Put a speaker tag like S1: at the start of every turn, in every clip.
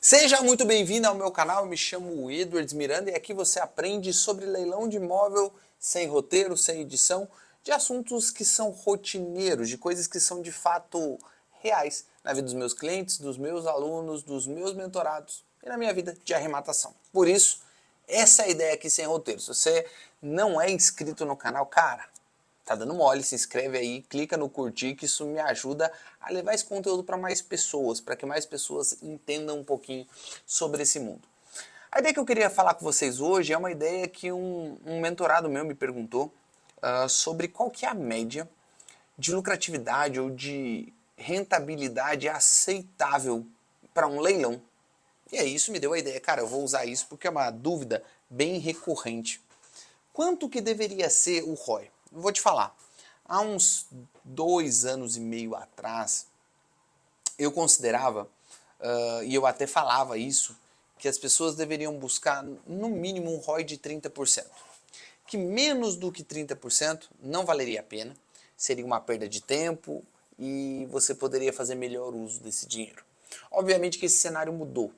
S1: Seja muito bem-vindo ao meu canal, eu me chamo Edwards Miranda e aqui você aprende sobre leilão de imóvel sem roteiro, sem edição, de assuntos que são rotineiros, de coisas que são de fato reais na vida dos meus clientes, dos meus alunos, dos meus mentorados e na minha vida de arrematação. Por isso, essa é a ideia aqui sem roteiro. Se você não é inscrito no canal, cara, tá dando mole, se inscreve aí, clica no curtir, que isso me ajuda a levar esse conteúdo para mais pessoas, para que mais pessoas entendam um pouquinho sobre esse mundo. A ideia que eu queria falar com vocês hoje é uma ideia que um mentorado meu me perguntou sobre qual que é a média de lucratividade ou de rentabilidade aceitável para um leilão. E aí isso me deu a ideia, cara, eu vou usar isso porque é uma dúvida bem recorrente. Quanto que deveria ser o ROI? Eu vou te falar. Há uns 2 anos e meio atrás, eu considerava, e eu até falava isso, que as pessoas deveriam buscar no mínimo um ROI de 30%. Que menos do que 30% não valeria a pena, seria uma perda de tempo e você poderia fazer melhor uso desse dinheiro. Obviamente que esse cenário mudou.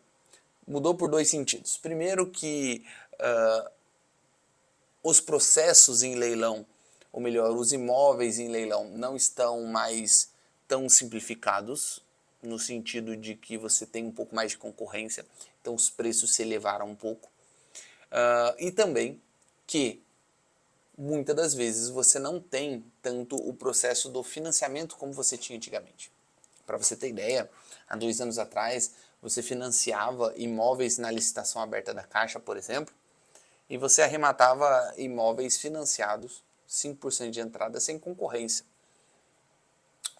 S1: Mudou por dois sentidos. Primeiro que os processos em leilão, ou melhor, os imóveis em leilão não estão mais tão simplificados, no sentido de que você tem um pouco mais de concorrência, então os preços se elevaram um pouco. E também que muitas das vezes você não tem tanto o processo do financiamento como você tinha antigamente. Para você ter ideia, há 2 anos atrás você financiava imóveis na licitação aberta da Caixa, por exemplo, e você arrematava imóveis financiados, 5% de entrada sem concorrência.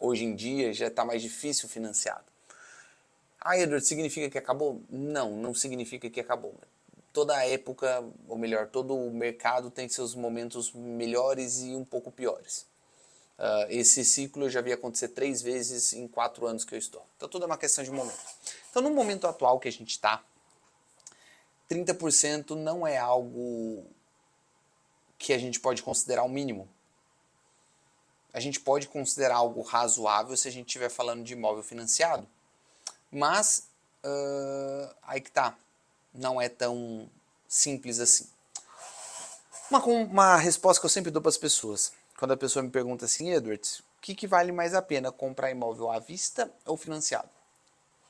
S1: Hoje em dia já está mais difícil financiado. Edward, significa que acabou? Não, não significa que acabou. Toda época, ou melhor, todo o mercado tem seus momentos melhores e um pouco piores. Esse ciclo eu já vi acontecer 3 vezes em 4 anos que eu estou. Então tudo é uma questão de momento. Então no momento atual que a gente está, 30% não é algo que a gente pode considerar o mínimo. A gente pode considerar algo razoável se a gente estiver falando de imóvel financiado. Mas, aí que tá, não é tão simples assim. Uma resposta que eu sempre dou para as pessoas, quando a pessoa me pergunta assim, Edwards, o que vale mais a pena, comprar imóvel à vista ou financiado?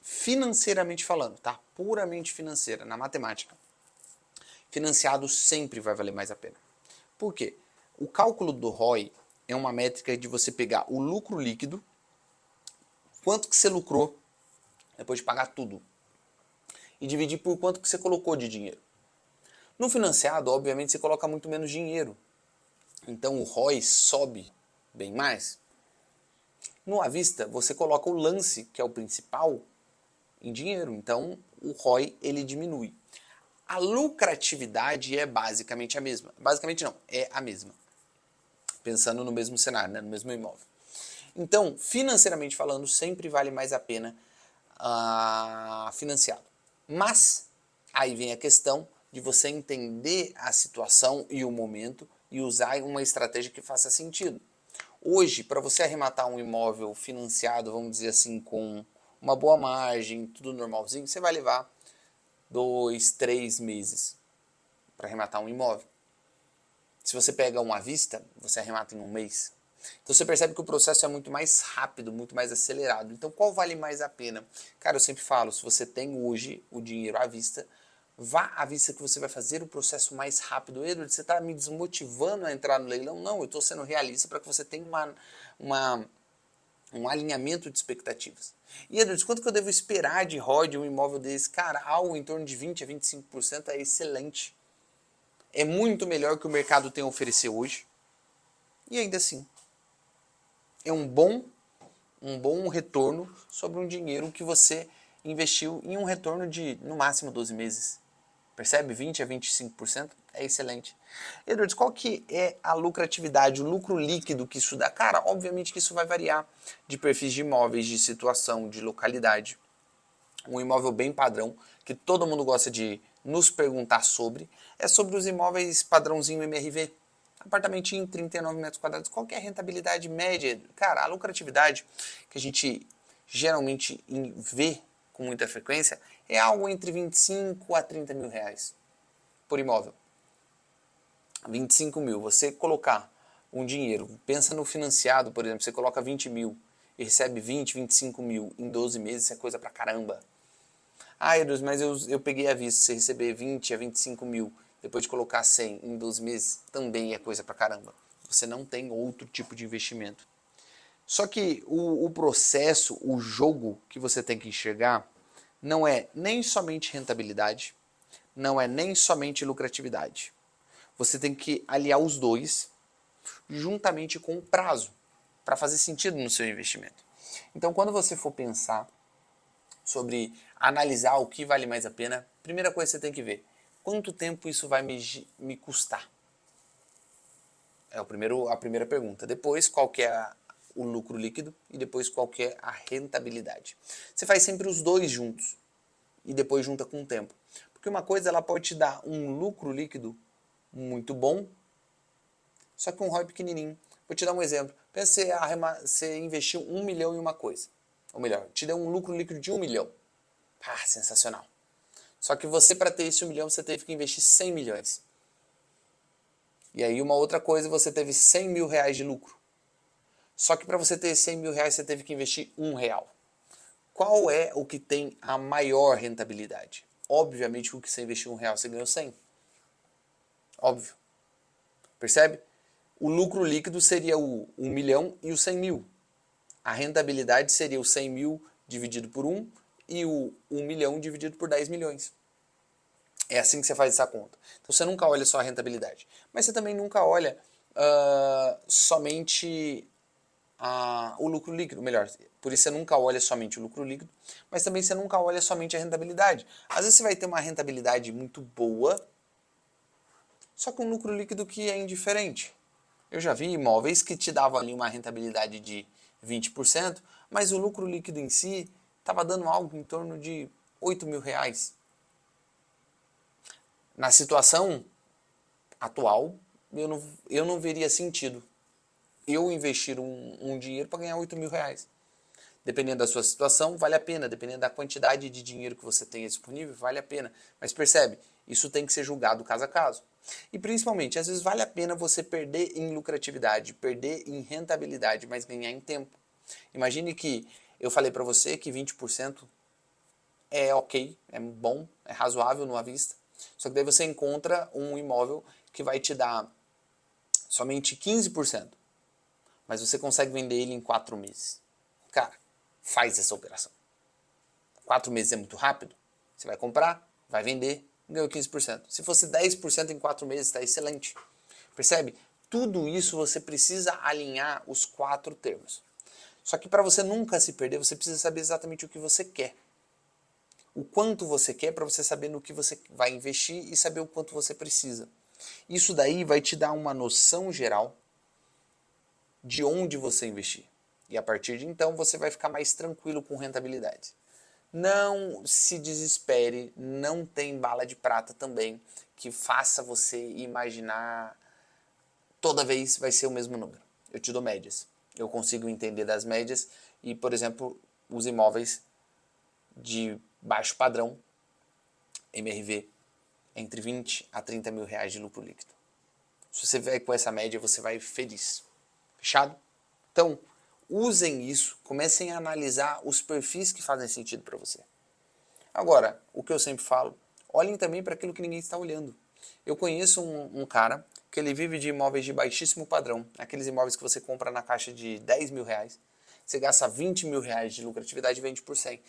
S1: Financeiramente falando, tá? Puramente financeira, na matemática. Financiado sempre vai valer mais a pena. Por quê? O cálculo do ROI é uma métrica de você pegar o lucro líquido, quanto que você lucrou depois de pagar tudo, e dividir por quanto que você colocou de dinheiro. No financiado, obviamente, você coloca muito menos dinheiro. Então o ROI sobe bem mais. No à vista, você coloca o lance, que é o principal, em dinheiro. Então o ROI ele diminui. A lucratividade é basicamente a mesma. Basicamente não, é a mesma. Pensando no mesmo cenário, né, no mesmo imóvel. Então, financeiramente falando, sempre vale mais a pena financiado. Mas, aí vem a questão de você entender a situação e o momento e usar uma estratégia que faça sentido. Hoje, para você arrematar um imóvel financiado, vamos dizer assim, com uma boa margem, tudo normalzinho, você vai levar 2, 3 meses para arrematar um imóvel. Se você pega um à vista, você arremata em um mês. Então você percebe que o processo é muito mais rápido, muito mais acelerado. Então qual vale mais a pena? Cara, eu sempre falo, se você tem hoje o dinheiro à vista, vá à vista que você vai fazer o processo mais rápido. Edward, você está me desmotivando a entrar no leilão? Não, eu estou sendo realista para que você tenha um alinhamento de expectativas. E Edward, quanto que eu devo esperar de ROI de um imóvel desse? Cara, algo em torno de 20 a 25% é excelente. É muito melhor que o mercado tem a oferecer hoje. E ainda assim, é um bom retorno sobre um dinheiro que você investiu em um retorno de, no máximo, 12 meses. Percebe? 20 a 25% é excelente. Edwards, qual que é a lucratividade, o lucro líquido que isso dá? Cara, obviamente que isso vai variar de perfis de imóveis, de situação, de localidade. Um imóvel bem padrão, que todo mundo gosta de nos perguntar sobre, é sobre os imóveis padrãozinho MRV. Apartamentinho, 39 metros quadrados, qual que é a rentabilidade média? Cara, a lucratividade que a gente geralmente vê com muita frequência, é algo entre 25 a 30 mil reais por imóvel. 25 mil, você colocar um dinheiro, pensa no financiado, por exemplo, você coloca 20 mil e recebe 20, 25 mil em 12 meses, isso é coisa pra caramba. Ah, Deus, mas eu peguei a vista, você receber 20 a 25 mil, depois de colocar 100 em 12 meses, também é coisa pra caramba. Você não tem outro tipo de investimento. Só que o processo, o jogo que você tem que enxergar, não é nem somente rentabilidade, não é nem somente lucratividade. Você tem que aliar os dois juntamente com o prazo, para fazer sentido no seu investimento. Então, quando você for pensar sobre analisar o que vale mais a pena, primeira coisa que você tem que ver, quanto tempo isso vai me custar? É a primeira pergunta. Depois, qual que é o lucro líquido e depois qual que é a rentabilidade. Você faz sempre os dois juntos e depois junta com o tempo. Porque uma coisa ela pode te dar um lucro líquido muito bom, só que um ROI pequenininho. Vou te dar um exemplo. Pensa que você investiu 1 milhão em uma coisa. Ou melhor, te deu um lucro líquido de 1 milhão. Ah, sensacional. Só que você, para ter esse 1 milhão, você teve que investir 100 milhões. E aí uma outra coisa, você teve 100 mil reais de lucro. Só que para você ter 100 mil reais, você teve que investir R$1. Qual é o que tem a maior rentabilidade? Obviamente, o que você investiu R$1, você ganhou 100. Óbvio. Percebe? O lucro líquido seria o 1 milhão e o 100 mil. A rentabilidade seria o 100 mil dividido por 1 e o 1 milhão dividido por 10 milhões. É assim que você faz essa conta. Então você nunca olha só a rentabilidade. Mas você também nunca olha somente o lucro líquido. Melhor, por isso você nunca olha somente o lucro líquido, mas também você nunca olha somente a rentabilidade. Às vezes você vai ter uma rentabilidade muito boa, só com um lucro líquido que é indiferente. Eu já vi imóveis que te davam ali uma rentabilidade de 20%, mas o lucro líquido em si estava dando algo em torno de 8 mil reais. Na situação atual, eu não veria sentido eu investir um dinheiro para ganhar 8 mil reais. Dependendo da sua situação, vale a pena. Dependendo da quantidade de dinheiro que você tenha disponível, vale a pena. Mas percebe, isso tem que ser julgado caso a caso. E principalmente, às vezes vale a pena você perder em lucratividade, perder em rentabilidade, mas ganhar em tempo. Imagine que eu falei para você que 20% é ok, é bom, é razoável numa vista. Só que daí você encontra um imóvel que vai te dar somente 15%, mas você consegue vender ele em 4 meses. Cara, faz essa operação. 4 meses é muito rápido, você vai comprar, vai vender, ganhou 15%. Se fosse 10% em 4 meses, está excelente. Percebe? Tudo isso você precisa alinhar os 4 termos. Só que para você nunca se perder, você precisa saber exatamente o que você quer. O quanto você quer para você saber no que você vai investir e saber o quanto você precisa. Isso daí vai te dar uma noção geral de onde você investir. E a partir de então você vai ficar mais tranquilo com rentabilidade. Não se desespere, não tem bala de prata também que faça você imaginar toda vez vai ser o mesmo número. Eu te dou médias. Eu consigo entender das médias e, por exemplo, os imóveis de baixo padrão, MRV, entre 20 a 30 mil reais de lucro líquido. Se você vier com essa média, você vai feliz. Fechado? Então, usem isso, comecem a analisar os perfis que fazem sentido para você. Agora, o que eu sempre falo, olhem também para aquilo que ninguém está olhando. Eu conheço um cara que ele vive de imóveis de baixíssimo padrão, aqueles imóveis que você compra na caixa de 10 mil reais, você gasta 20 mil reais de lucratividade e vende por 100,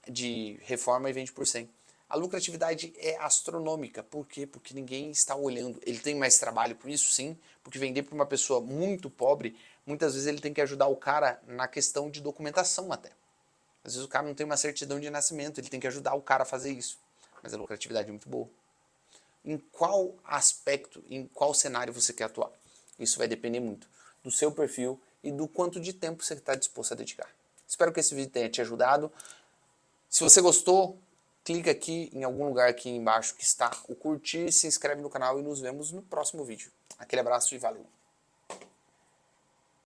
S1: de reforma e vende por 100. A lucratividade é astronômica. Por quê? Porque ninguém está olhando. Ele tem mais trabalho com isso, sim, porque vender para uma pessoa muito pobre, muitas vezes ele tem que ajudar o cara na questão de documentação até. Às vezes o cara não tem uma certidão de nascimento, ele tem que ajudar o cara a fazer isso. Mas a lucratividade é muito boa. Em qual aspecto, em qual cenário você quer atuar? Isso vai depender muito do seu perfil e do quanto de tempo você está disposto a dedicar. Espero que esse vídeo tenha te ajudado. Se você gostou, clica aqui em algum lugar aqui embaixo que está o curtir, se inscreve no canal e nos vemos no próximo vídeo. Aquele abraço e valeu!